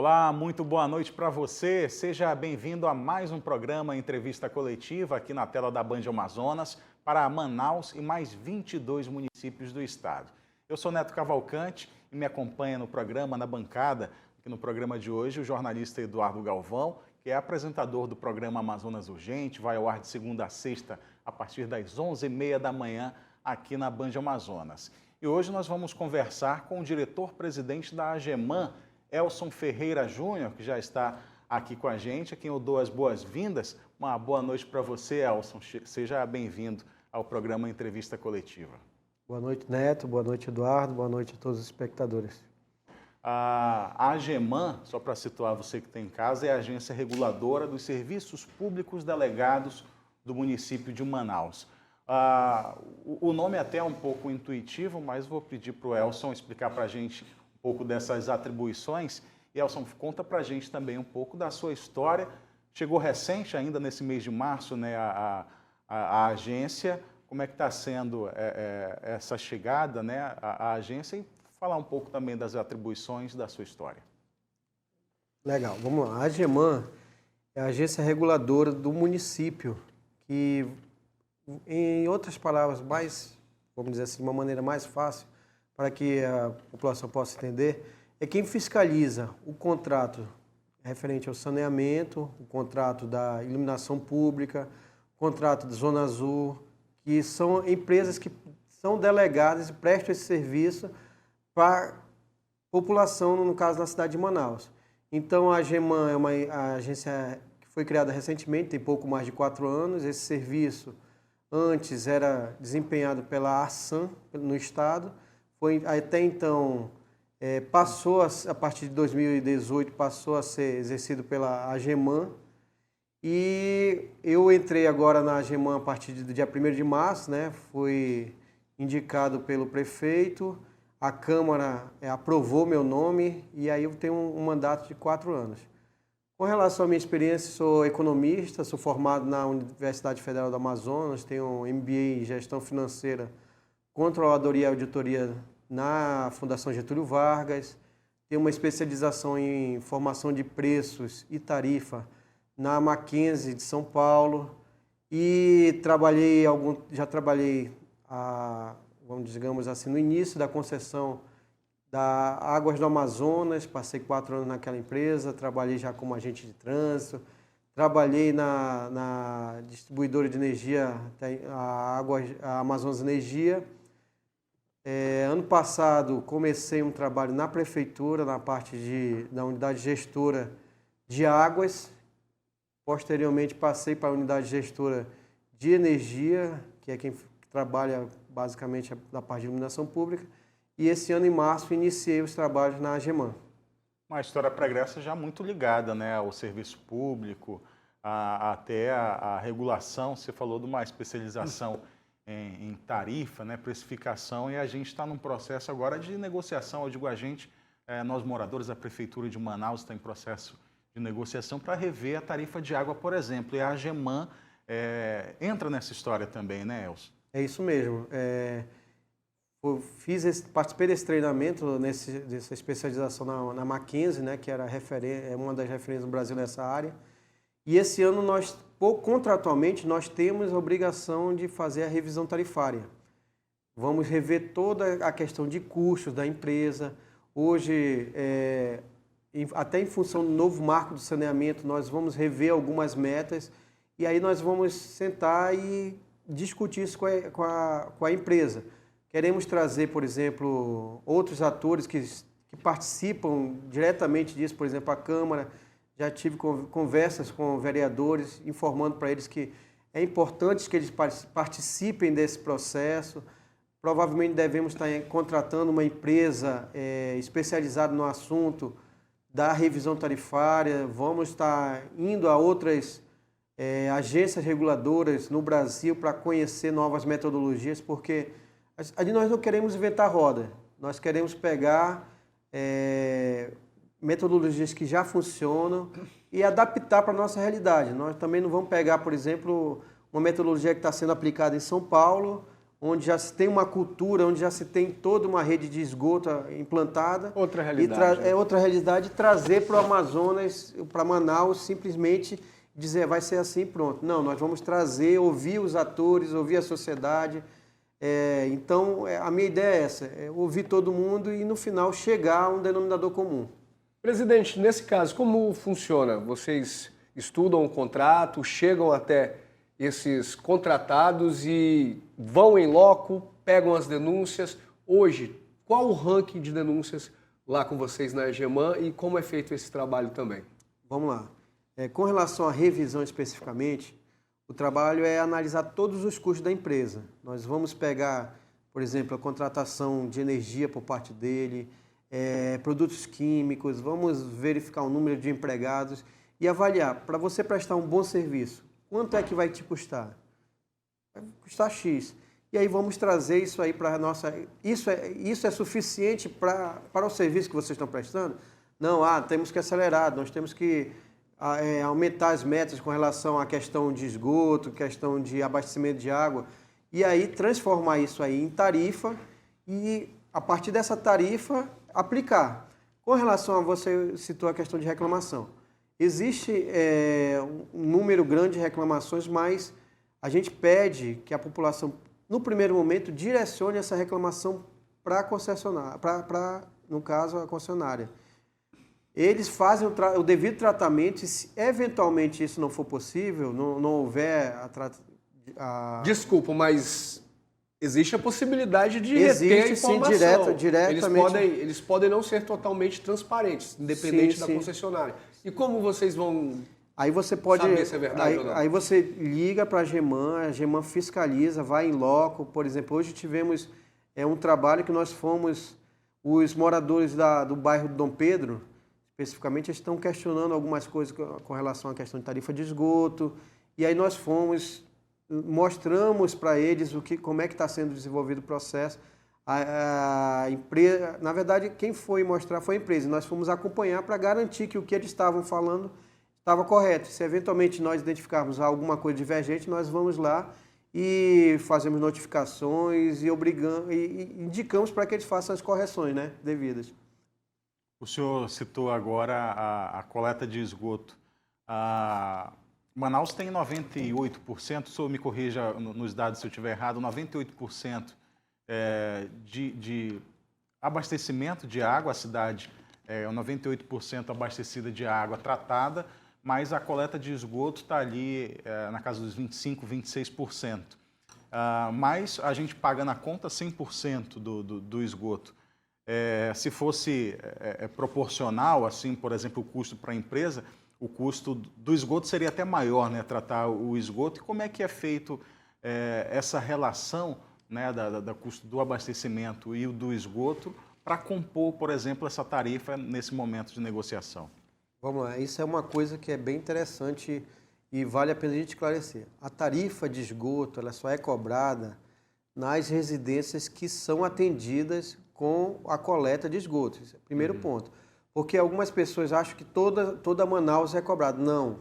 Olá, muito boa noite para você. Seja bem-vindo a mais um programa Entrevista Coletiva aqui na tela da Band Amazonas para Manaus e mais 22 municípios do estado. Eu sou Neto Cavalcante e me acompanha no programa, na bancada, aqui no programa de hoje, o jornalista Eduardo Galvão, que é apresentador do programa Amazonas Urgente, vai ao ar de segunda a sexta a partir das 11h30 da manhã aqui na Band Amazonas. E hoje nós vamos conversar com o diretor-presidente da AGEMAN, Elson Ferreira Júnior, que já está aqui com a gente, a quem eu dou as boas-vindas. Uma boa noite para você, Elson. Seja bem-vindo ao programa Entrevista Coletiva. Boa noite, Neto. Boa noite, Eduardo. Boa noite a todos os espectadores. A AGEMAN, só para situar você que está em casa, é a agência reguladora dos serviços públicos delegados do município de Manaus. O nome até é um pouco intuitivo, mas vou pedir para o Elson explicar para a gente um pouco dessas atribuições. E, Elson, conta para a gente também um pouco da sua história. Chegou recente, ainda nesse mês de março, né, a agência. Como é que está sendo essa chegada, né, à agência, e falar um pouco também das atribuições da sua história. Legal, vamos lá. A AGEMAN é a agência reguladora do município, que, em outras palavras, vamos dizer assim, de uma maneira mais fácil, para que a população possa entender, é quem fiscaliza o contrato referente ao saneamento, o contrato da iluminação pública, o contrato da Zona Azul, que são empresas que são delegadas e prestam esse serviço para a população, no caso, na cidade de Manaus. Então, a AGEMAN é uma agência que foi criada recentemente, tem pouco mais de 4 anos. Esse serviço, antes, era desempenhado pela ARSAN, no estado. Até então, a partir de 2018, passou a ser exercido pela AGEMAN. E eu entrei agora na AGEMAN a partir do dia 1º de março, né? Fui indicado pelo prefeito, a Câmara aprovou meu nome e aí eu tenho um mandato de 4 anos. Com relação à minha experiência, sou economista, sou formado na Universidade Federal do Amazonas, tenho um MBA em Gestão Financeira, Controladoria e Auditoria na Fundação Getúlio Vargas, tenho uma especialização em formação de preços e tarifa na Mackenzie de São Paulo e já trabalhei digamos assim, no início da concessão da Águas do Amazonas, passei 4 anos naquela empresa, trabalhei já como agente de trânsito, trabalhei na distribuidora de energia, a Amazonas Energia. Ano passado comecei um trabalho na prefeitura, na parte da unidade gestora de águas. Posteriormente passei para a unidade gestora de energia, que é quem trabalha basicamente na parte de iluminação pública. E esse ano, em março, iniciei os trabalhos na AGEMAN. Uma história pregressa já muito ligada, né, ao serviço público, até a regulação. Você falou de uma especialização em tarifa, né, precificação, e a gente está num processo agora de negociação. Eu digo nós moradores da Prefeitura de Manaus está em processo de negociação para rever a tarifa de água, por exemplo. E a AGEMAN entra nessa história também, né, Elson? É isso mesmo. Participei desse treinamento, dessa especialização na Mackenzie, né, que era uma das referências no Brasil nessa área. E esse ano, contratualmente, nós temos a obrigação de fazer a revisão tarifária. Vamos rever toda a questão de custos da empresa. Hoje, até em função do novo marco do saneamento, nós vamos rever algumas metas e aí nós vamos sentar e discutir isso com a empresa. Queremos trazer, por exemplo, outros atores que participam diretamente disso, por exemplo, a Câmara. Já tive conversas com vereadores, informando para eles que é importante que eles participem desse processo. Provavelmente devemos estar contratando uma empresa especializada no assunto da revisão tarifária. Vamos estar indo a outras agências reguladoras no Brasil para conhecer novas metodologias, porque nós não queremos inventar roda, nós queremos pegar metodologias que já funcionam e adaptar para a nossa realidade. Nós também não vamos pegar, por exemplo, uma metodologia que está sendo aplicada em São Paulo, onde já se tem uma cultura, onde já se tem toda uma rede de esgoto implantada. Outra realidade. É outra realidade, trazer para o Amazonas, para Manaus, simplesmente dizer vai ser assim, pronto. Não, nós vamos trazer, ouvir os atores, ouvir a sociedade. Então, a minha ideia é essa, é ouvir todo mundo e no final chegar a um denominador comum. Presidente, nesse caso, como funciona? Vocês estudam o contrato, chegam até esses contratados e vão em loco, pegam as denúncias. Hoje, qual o ranking de denúncias lá com vocês na AGEMAN e como é feito esse trabalho também? Vamos lá. Com relação à revisão especificamente, o trabalho é analisar todos os custos da empresa. Nós vamos pegar, por exemplo, a contratação de energia por parte dele, produtos químicos, vamos verificar o número de empregados e avaliar, para você prestar um bom serviço, quanto é que vai te custar? Vai custar X. E aí vamos trazer isso aí para a nossa... Isso é suficiente para o serviço que vocês estão prestando? Não, temos que acelerar, nós temos que aumentar as metas com relação à questão de esgoto, questão de abastecimento de água, e aí transformar isso aí em tarifa e, a partir dessa tarifa, aplicar. Com relação a você citou a questão de reclamação. Existe um número grande de reclamações, mas a gente pede que a população, no primeiro momento, direcione essa reclamação para a concessionária, no caso, a concessionária. Eles fazem o devido tratamento e, se eventualmente isso não for possível, não houver Desculpa, mas existe a possibilidade de reter a informação. Sim, diretamente. Eles podem não ser totalmente transparentes, independente da concessionária. E como vocês vão saber se é verdade ou não? Aí você liga para a GEMAN fiscaliza, vai em loco. Por exemplo, hoje tivemos um trabalho que nós fomos, os moradores do bairro de Dom Pedro, especificamente, eles estão questionando algumas coisas com relação à questão de tarifa de esgoto. E aí nós fomos, mostramos para eles como é que está sendo desenvolvido o processo. A empresa, na verdade, quem foi mostrar foi a empresa. Nós fomos acompanhar para garantir que o que eles estavam falando estava correto. Se eventualmente nós identificarmos alguma coisa divergente, nós vamos lá e fazemos notificações e indicamos para que eles façam as correções, né, devidas. O senhor citou agora a coleta de esgoto. Manaus tem 98%, o senhor me corrija nos dados se eu estiver errado, 98% de abastecimento de água, a cidade é 98% abastecida de água tratada, mas a coleta de esgoto está ali na casa dos 25%, 26%. Mas a gente paga na conta 100% do esgoto. Se fosse proporcional, assim, por exemplo, o custo para a empresa, o custo do esgoto seria até maior, né, tratar o esgoto. E como é que é feito essa relação, né, da custo do abastecimento e o do esgoto para compor, por exemplo, essa tarifa nesse momento de negociação? Vamos lá, isso é uma coisa que é bem interessante e vale a pena a gente esclarecer. A tarifa de esgoto ela só é cobrada nas residências que são atendidas com a coleta de esgoto. Esse é o primeiro ponto. Porque algumas pessoas acham que toda Manaus é cobrada. Não.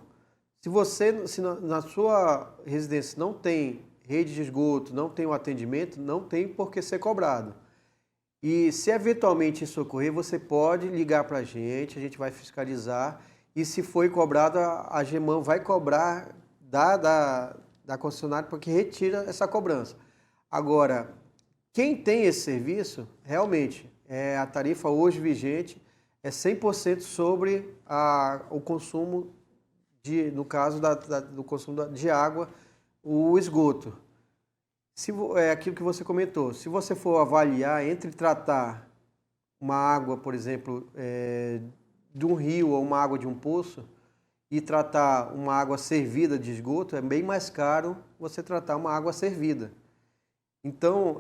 Se na sua residência não tem rede de esgoto, não tem o atendimento, não tem por que ser cobrado. E se eventualmente isso ocorrer, você pode ligar para a gente vai fiscalizar. E se foi cobrado, a GEMAN vai cobrar da concessionária para que retire essa cobrança. Agora, quem tem esse serviço, realmente, a tarifa hoje vigente é 100% sobre o consumo, no caso do consumo de água, o esgoto. É aquilo que você comentou, se você for avaliar entre tratar uma água, por exemplo, de um rio ou uma água de um poço, e tratar uma água servida de esgoto, é bem mais caro você tratar uma água servida. Então,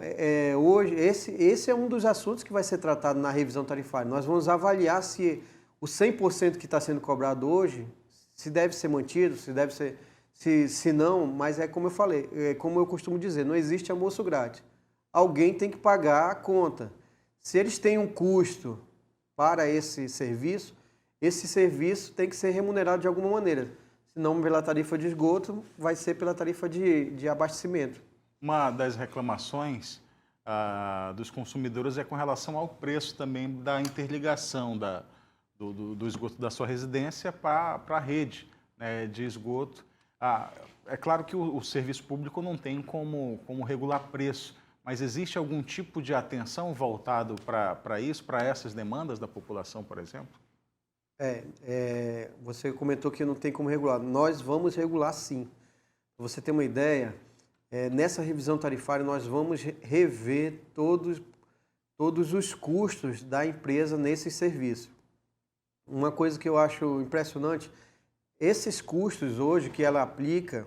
hoje, esse é um dos assuntos que vai ser tratado na revisão tarifária. Nós vamos avaliar se o 100% que está sendo cobrado hoje, se deve ser mantido, se deve ser... Se não, mas é como eu falei, como eu costumo dizer, não existe almoço grátis. Alguém tem que pagar a conta. Se eles têm um custo para esse serviço tem que ser remunerado de alguma maneira. Se não pela tarifa de esgoto, vai ser pela tarifa de abastecimento. Uma das reclamações dos consumidores é com relação ao preço também da interligação do esgoto da sua residência para a rede, né, de esgoto. É claro que o serviço público não tem como regular preço, mas existe algum tipo de atenção voltado para isso, para essas demandas da população, por exemplo? Você comentou que não tem como regular. Nós vamos regular sim. Para você ter uma ideia, nessa revisão tarifária nós vamos rever todos os custos da empresa nesse serviço. Uma coisa que eu acho impressionante, esses custos hoje que ela aplica,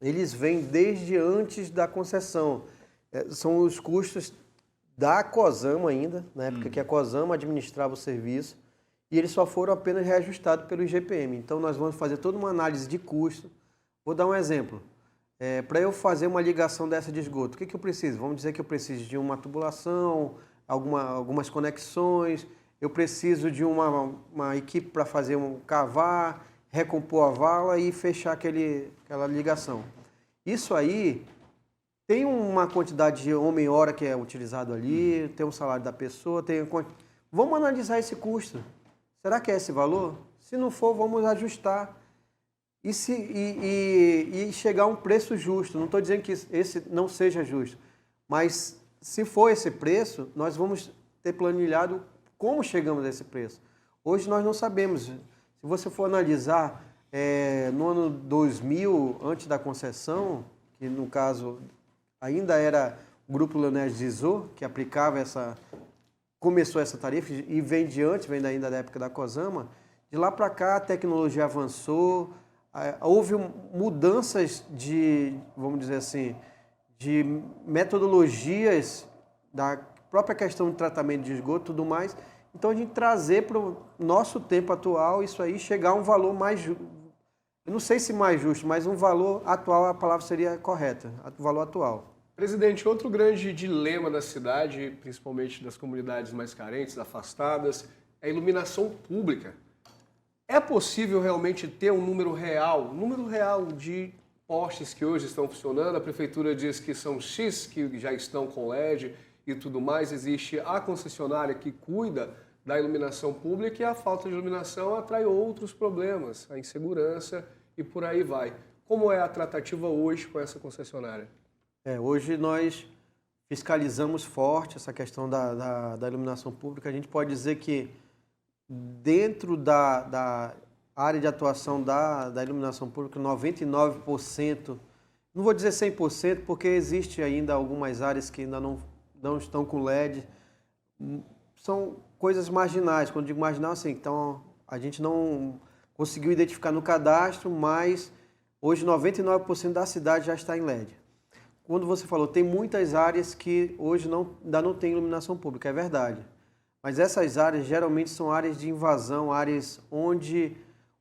eles vêm desde antes da concessão. São os custos da COSAMA ainda, na época que a COSAMA administrava o serviço, e eles só foram apenas reajustados pelo IGPM. Então nós vamos fazer toda uma análise de custo. Vou dar um exemplo. Para eu fazer uma ligação dessa de esgoto, o que eu preciso? Vamos dizer que eu preciso de uma tubulação, algumas conexões, eu preciso de uma equipe para fazer cavar, recompor a vala e fechar aquela ligação. Isso aí tem uma quantidade de homem-hora que é utilizado ali, tem um salário da pessoa, vamos analisar esse custo. Será que é esse valor? Se não for, vamos ajustar e chegar a um preço justo. Não estou dizendo que esse não seja justo, mas se for esse preço, nós vamos ter planilhado como chegamos a esse preço. Hoje nós não sabemos. Se você for analisar no ano 2000, antes da concessão, que no caso ainda era o Grupo Leonés Dizot, que começou essa tarifa e vem ainda da época da COSAMA, de lá para cá a tecnologia avançou, houve mudanças vamos dizer assim, de metodologias da própria questão de tratamento de esgoto e tudo mais. Então a gente trazer para o nosso tempo atual isso aí, chegar a um valor mais justo. Eu não sei se mais justo, mas um valor atual, a palavra seria correta, o valor atual. Presidente, outro grande dilema da cidade, principalmente das comunidades mais carentes, afastadas, é a iluminação pública. É possível realmente ter um número real de postes que hoje estão funcionando? A prefeitura diz que são X que já estão com LED e tudo mais. Existe a concessionária que cuida da iluminação pública e a falta de iluminação atrai outros problemas, a insegurança e por aí vai. Como é a tratativa hoje com essa concessionária? Hoje nós fiscalizamos forte essa questão da iluminação pública. A gente pode dizer que dentro da área de atuação da iluminação pública, 99%, não vou dizer 100%, porque existe ainda algumas áreas que ainda não estão com LED. São coisas marginais. Quando digo marginal, assim, então a gente não conseguiu identificar no cadastro, mas hoje 99% da cidade já está em LED. Quando você falou, tem muitas áreas que hoje ainda não tem iluminação pública, é verdade. Mas essas áreas geralmente são áreas de invasão, áreas onde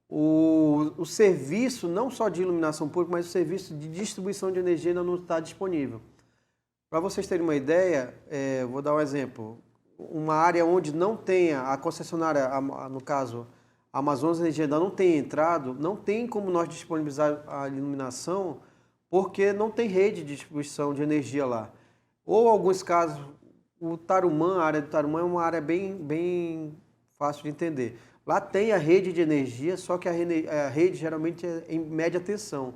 o serviço, não só de iluminação pública, mas o serviço de distribuição de energia ainda não está disponível. Para vocês terem uma ideia, vou dar um exemplo. Uma área onde não tenha, a concessionária, no caso, a Amazonas Energia ainda não tem entrado, não tem como nós disponibilizar a iluminação, porque não tem rede de distribuição de energia lá. Ou, em alguns casos, a área do Tarumã é uma área bem fácil de entender. Lá tem a rede de energia, só que a rede geralmente é em média tensão.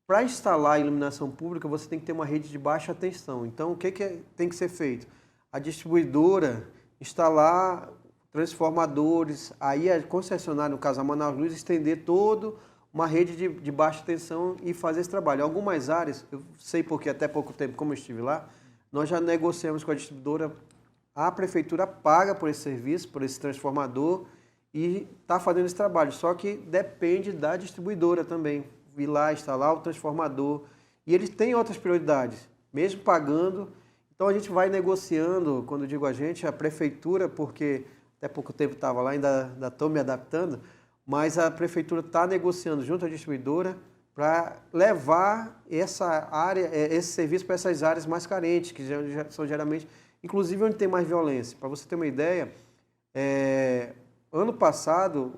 Para instalar a iluminação pública, você tem que ter uma rede de baixa tensão. Então, o que tem que ser feito? A distribuidora instalar transformadores, aí a concessionária, no caso a Manaus Luz, estender todo uma rede de baixa tensão e fazer esse trabalho. Em algumas áreas, eu sei porque até pouco tempo, como eu estive lá, nós já negociamos com a distribuidora, a prefeitura paga por esse serviço, por esse transformador e está fazendo esse trabalho. Só que depende da distribuidora também, ir lá, instalar o transformador. E eles têm outras prioridades, mesmo pagando. Então a gente vai negociando, quando eu digo a gente, a prefeitura, porque até pouco tempo estava lá, ainda estou me adaptando, mas a prefeitura está negociando junto à distribuidora para levar esse serviço para essas áreas mais carentes, que são geralmente, inclusive onde tem mais violência. Para você ter uma ideia, ano passado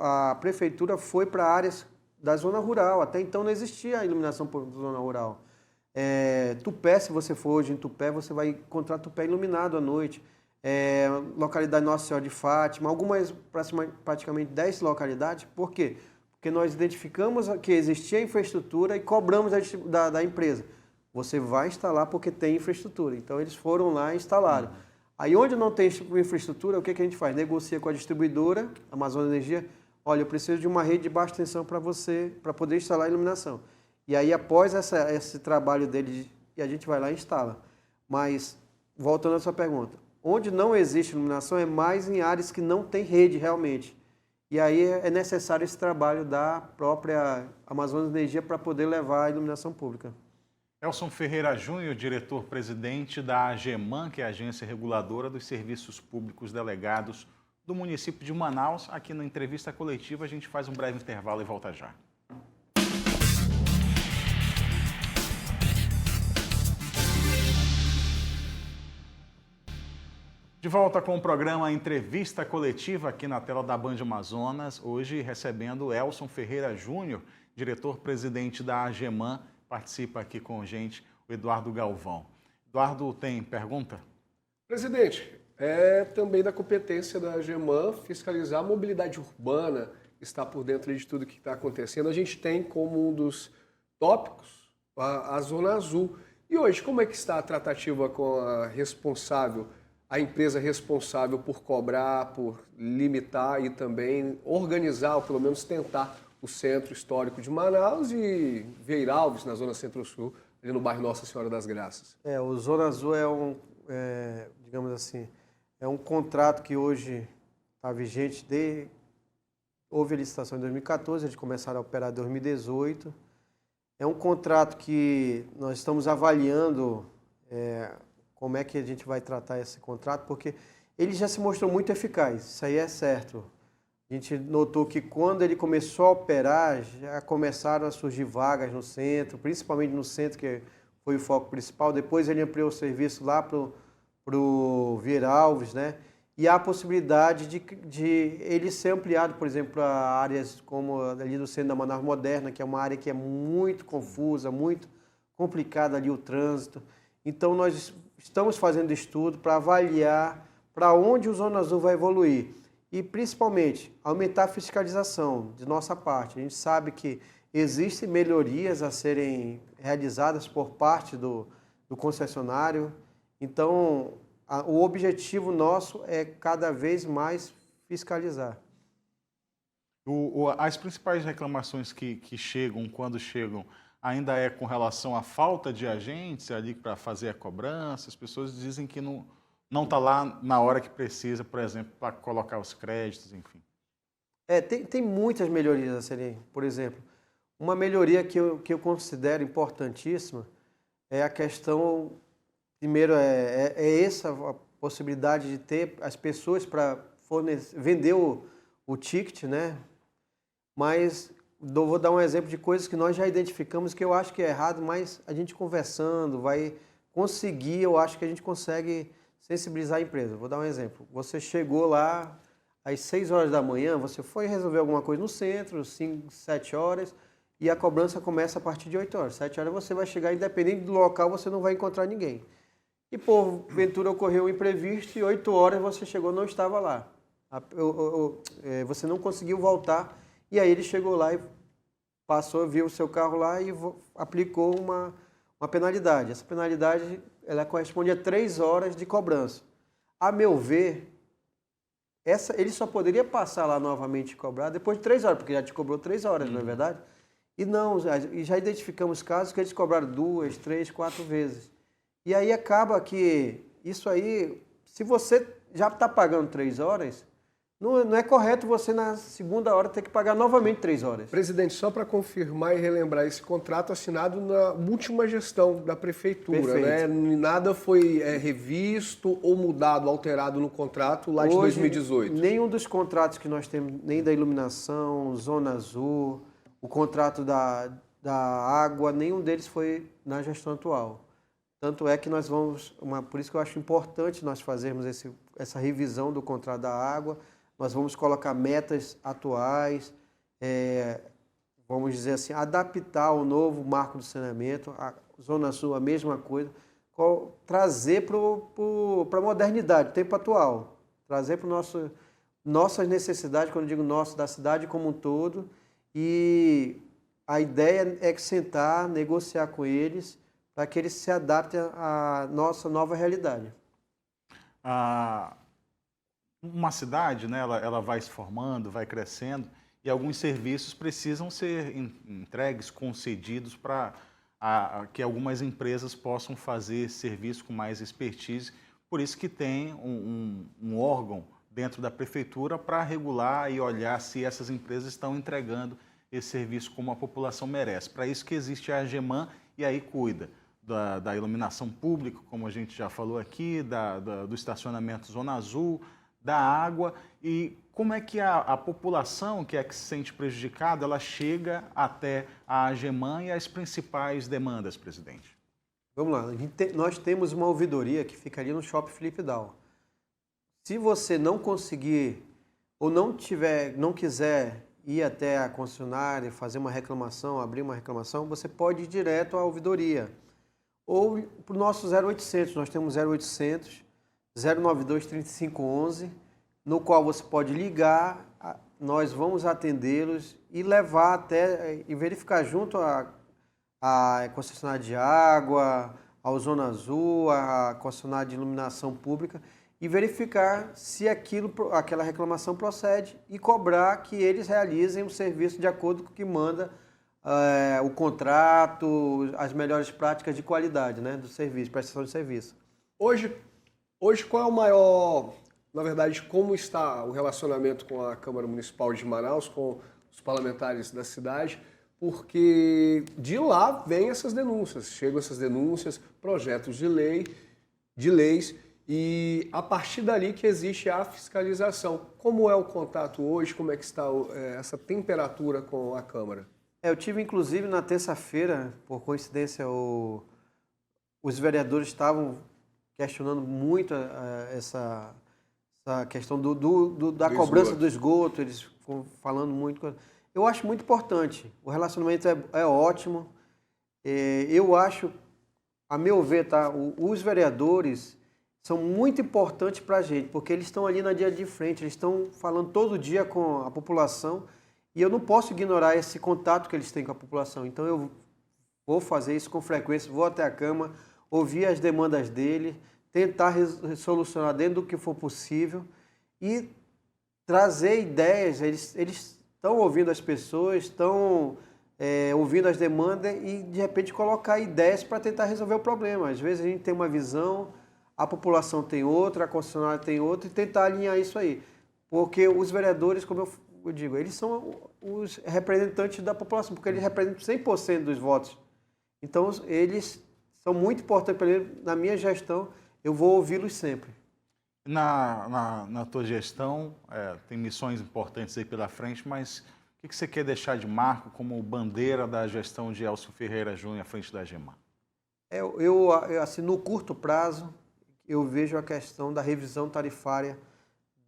a prefeitura foi para áreas da zona rural, até então não existia a iluminação por zona rural. Tupé, se você for hoje em Tupé, você vai encontrar Tupé iluminado à noite. Localidade Nossa Senhora de Fátima, algumas, praticamente 10 localidades. Por quê? Porque nós identificamos que existia infraestrutura e cobramos da empresa. Você vai instalar porque tem infraestrutura. Então, eles foram lá e instalaram. Aí, onde não tem infraestrutura, o que a gente faz? Negocia com a distribuidora, Amazonas Energia. Olha, eu preciso de uma rede de baixa tensão para poder instalar a iluminação. E aí, após esse trabalho dele, a gente vai lá e instala. Mas, voltando à sua pergunta, onde não existe iluminação é mais em áreas que não tem rede realmente. E aí é necessário esse trabalho da própria Amazonas Energia para poder levar a iluminação pública. Elson Ferreira Júnior, diretor-presidente da AGEMAN, que é a Agência Reguladora dos Serviços Públicos Delegados do município de Manaus. Aqui na entrevista coletiva a gente faz um breve intervalo e volta já. De volta com o programa Entrevista Coletiva aqui na tela da Band Amazonas, hoje recebendo Elson Ferreira Júnior, diretor-presidente da AGEMAN. Participa aqui com a gente o Eduardo Galvão. Eduardo, tem pergunta? Presidente, é também da competência da AGEMAN fiscalizar a mobilidade urbana, estar por dentro de tudo que está acontecendo. A gente tem como um dos tópicos a Zona Azul. E hoje, como é que está a tratativa com a empresa responsável por cobrar, por limitar e também organizar, ou pelo menos tentar, o centro histórico de Manaus e Veiralves, na zona centro-sul, ali no bairro Nossa Senhora das Graças? O Zona Azul digamos assim, é um contrato que hoje está vigente houve a licitação em 2014, eles começaram a operar em 2018. É um contrato que nós estamos avaliando como é que a gente vai tratar esse contrato, porque ele já se mostrou muito eficaz, isso aí é certo. A gente notou que quando ele começou a operar, já começaram a surgir vagas no centro, principalmente no centro, que foi o foco principal. Depois ele ampliou o serviço lá para o Veiralves, né? E há a possibilidade de ele ser ampliado, por exemplo, para áreas como ali do centro da Manaus Moderna, que é uma área que é muito confusa, muito complicada ali o trânsito. Então, nós estamos fazendo estudo para avaliar para onde o Zona Azul vai evoluir. E, principalmente, aumentar a fiscalização de nossa parte. A gente sabe que existem melhorias a serem realizadas por parte do concessionário. Então, o objetivo nosso é cada vez mais fiscalizar. As principais reclamações que chegam, quando chegam, ainda é com relação à falta de agentes ali para fazer a cobrança. As pessoas dizem que não está lá na hora que precisa, por exemplo, para colocar os créditos, enfim. Tem muitas melhorias a serem, por exemplo, uma melhoria que eu considero importantíssima é a questão, primeiro, essa a possibilidade de ter as pessoas para vender o ticket, né? Mas vou dar um exemplo de coisas que nós já identificamos que eu acho que é errado, mas a gente conversando vai conseguir, eu acho que a gente consegue sensibilizar a empresa. Vou dar um exemplo. Você chegou lá às 6 horas da manhã, você foi resolver alguma coisa no centro, 5, 7 horas, e a cobrança começa a partir de 8 horas. 7 horas você vai chegar, independente do local, você não vai encontrar ninguém. E, porventura, ocorreu um imprevisto e 8 horas você chegou, não estava lá. Você não conseguiu voltar, e aí ele chegou lá e passou, viu o seu carro lá e aplicou uma penalidade. Essa penalidade ela corresponde a 3 horas de cobrança. A meu ver, ele só poderia passar lá novamente e cobrar depois de 3 horas, porque já te cobrou 3 horas, não é verdade? E não, já identificamos casos que eles cobraram 2, 3, 4 vezes. E aí acaba que isso aí, se você já está pagando 3 horas, não é correto você na segunda hora ter que pagar novamente 3 horas. Presidente, só para confirmar e relembrar, esse contrato assinado na última gestão da prefeitura, Perfeito. né? Nada foi revisto ou mudado, alterado no contrato lá de 2018? Nenhum dos contratos que nós temos, nem da iluminação, Zona Azul, o contrato da água, nenhum deles foi na gestão atual. Tanto é que nós por isso que eu acho importante nós fazermos essa revisão do contrato da água. Nós vamos colocar metas atuais, vamos dizer assim, adaptar o novo marco do saneamento. Zona Sul a mesma coisa. Trazer para a modernidade, tempo atual. Trazer para nossas necessidades, quando eu digo nosso, da cidade como um todo. E a ideia é que sentar, negociar com eles, para que eles se adaptem à nossa nova realidade. Uma cidade, né, ela vai se formando, vai crescendo, e alguns serviços precisam ser entregues, concedidos para que algumas empresas possam fazer serviço com mais expertise. Por isso que tem um órgão dentro da prefeitura para regular e olhar se essas empresas estão entregando esse serviço como a população merece. Para isso que existe a AGEMAN, e aí cuida da iluminação pública, como a gente já falou aqui, do estacionamento Zona Azul, da água. E como é que a população que se sente prejudicada, ela chega até a AGEMAN e as principais demandas, presidente? Vamos lá, nós temos uma ouvidoria que fica ali no Shopping Felipe Dal. Se você não conseguir ou não quiser ir até a concessionária, fazer uma reclamação, abrir uma reclamação, você pode ir direto à ouvidoria. Ou para o nosso 0800, nós temos 0800 092 3511, no qual você pode ligar, nós vamos atendê-los e levar até e verificar junto à concessionária de água, ao Zona Azul, à concessionária de iluminação pública, e verificar se aquela reclamação procede e cobrar que eles realizem o serviço de acordo com o que manda o contrato, as melhores práticas de qualidade, né, do serviço, prestação de serviço. Hoje, qual é o maior, na verdade, como está o relacionamento com a Câmara Municipal de Manaus, com os parlamentares da cidade? Porque de lá vêm essas denúncias, chegam essas denúncias, projetos de leis, e a partir dali que existe a fiscalização. Como é o contato hoje? Como é que está essa temperatura com a Câmara? Eu tive, inclusive, na terça-feira, por coincidência, os vereadores estavam questionando muito essa questão da cobrança do esgoto, eles ficam falando muito. Eu acho muito importante, o relacionamento é ótimo. Eu acho, a meu ver, tá, os vereadores são muito importantes para a gente, porque eles estão ali na linha de frente, eles estão falando todo dia com a população, e eu não posso ignorar esse contato que eles têm com a população. Então eu vou fazer isso com frequência, vou até a Câmara, ouvir as demandas dele, tentar solucionar dentro do que for possível e trazer ideias. Eles estão ouvindo as pessoas, estão ouvindo as demandas e, de repente, colocar ideias para tentar resolver o problema. Às vezes a gente tem uma visão, a população tem outra, a concessionária tem outra, e tentar alinhar isso aí. Porque os vereadores, como eu digo, eles são os representantes da população, porque eles representam 100% dos votos. Então, eles são muito importantes para ele. Na minha gestão, eu vou ouvi-los sempre. Na tua gestão, tem missões importantes aí pela frente, mas o que você quer deixar de marco como bandeira da gestão de Elcio Ferreira Júnior à frente da AGEMAN? Assim, no curto prazo, eu vejo a questão da revisão tarifária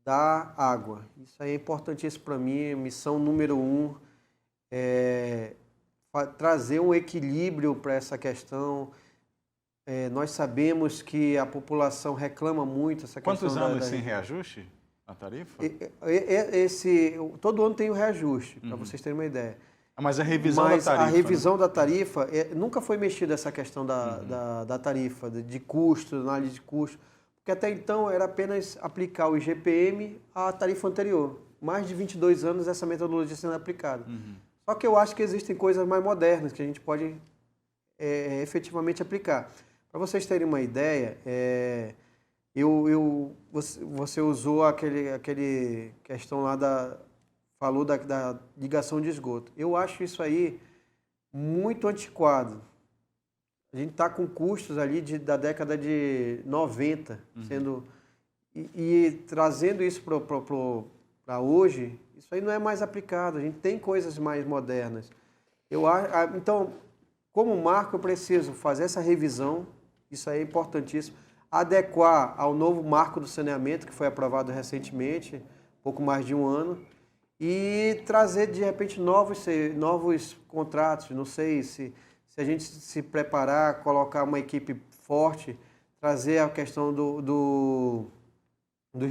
da água. Isso aí é importantíssimo para mim, missão número 1, trazer um equilíbrio para essa questão. Nós sabemos que a população reclama muito essa questão. Quantos anos sem reajuste na tarifa? Todo ano tem o reajuste, para vocês terem uma ideia. Mas a revisão da tarifa... a revisão da tarifa, nunca foi mexida essa questão da tarifa, de custo, análise de custo, porque até então era apenas aplicar o IGPM à tarifa anterior. Mais de 22 anos essa metodologia sendo aplicada. Só que eu acho que existem coisas mais modernas que a gente pode efetivamente aplicar. Para vocês terem uma ideia, você usou aquele questão lá falou da ligação de esgoto. Eu acho isso aí muito antiquado. A gente está com custos ali da década de 90, e trazendo isso para hoje, isso aí não é mais aplicado. A gente tem coisas mais modernas. Então, como marco, eu preciso fazer essa revisão, isso aí é importantíssimo, adequar ao novo marco do saneamento, que foi aprovado recentemente, pouco mais de um ano, e trazer, de repente, novos contratos. Não sei se se a gente se preparar, colocar uma equipe forte, trazer a questão dos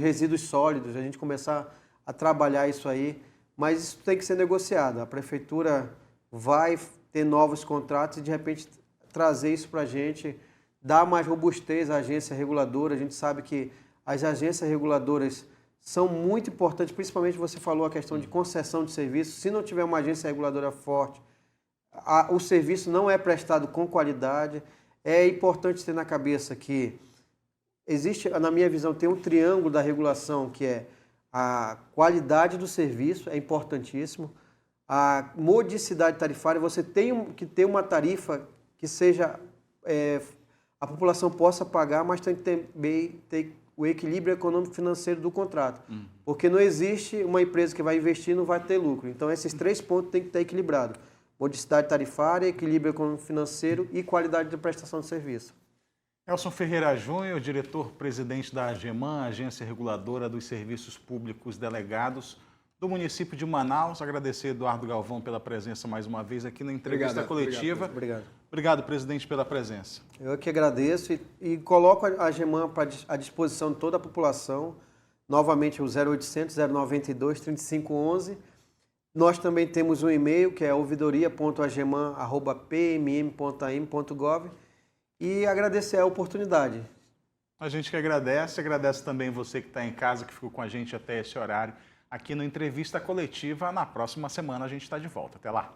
resíduos sólidos, a gente começar a trabalhar isso aí, mas isso tem que ser negociado. A prefeitura vai ter novos contratos e, de repente, trazer isso para a gente, dar mais robustez à agência reguladora. A gente sabe que as agências reguladoras são muito importantes, principalmente você falou a questão de concessão de serviço. Se não tiver uma agência reguladora forte, o serviço não é prestado com qualidade. É importante ter na cabeça que existe, na minha visão, tem um triângulo da regulação, que é a qualidade do serviço, é importantíssimo. A modicidade tarifária, você tem que ter uma tarifa que seja, a população possa pagar, mas tem que também ter o equilíbrio econômico-financeiro do contrato. Porque não existe uma empresa que vai investir e não vai ter lucro. Então, esses 3 pontos têm que estar equilibrados. Modicidade tarifária, equilíbrio econômico-financeiro e qualidade de prestação de serviço. Elson Ferreira Júnior, diretor-presidente da AGEMAN, Agência Reguladora dos Serviços Públicos Delegados do município de Manaus. Agradecer Eduardo Galvão pela presença mais uma vez aqui na entrevista coletiva. Obrigado. Obrigado, presidente, pela presença. Eu que agradeço e coloco a AGEMAN à disposição de toda a população. Novamente, o 0800 092 3511. Nós também temos um e-mail que é ouvidoria.ageman@pmm.am.gov e agradecer a oportunidade. A gente que agradece também você que está em casa, que ficou com a gente até esse horário aqui no Entrevista Coletiva. Na próxima semana a gente está de volta. Até lá.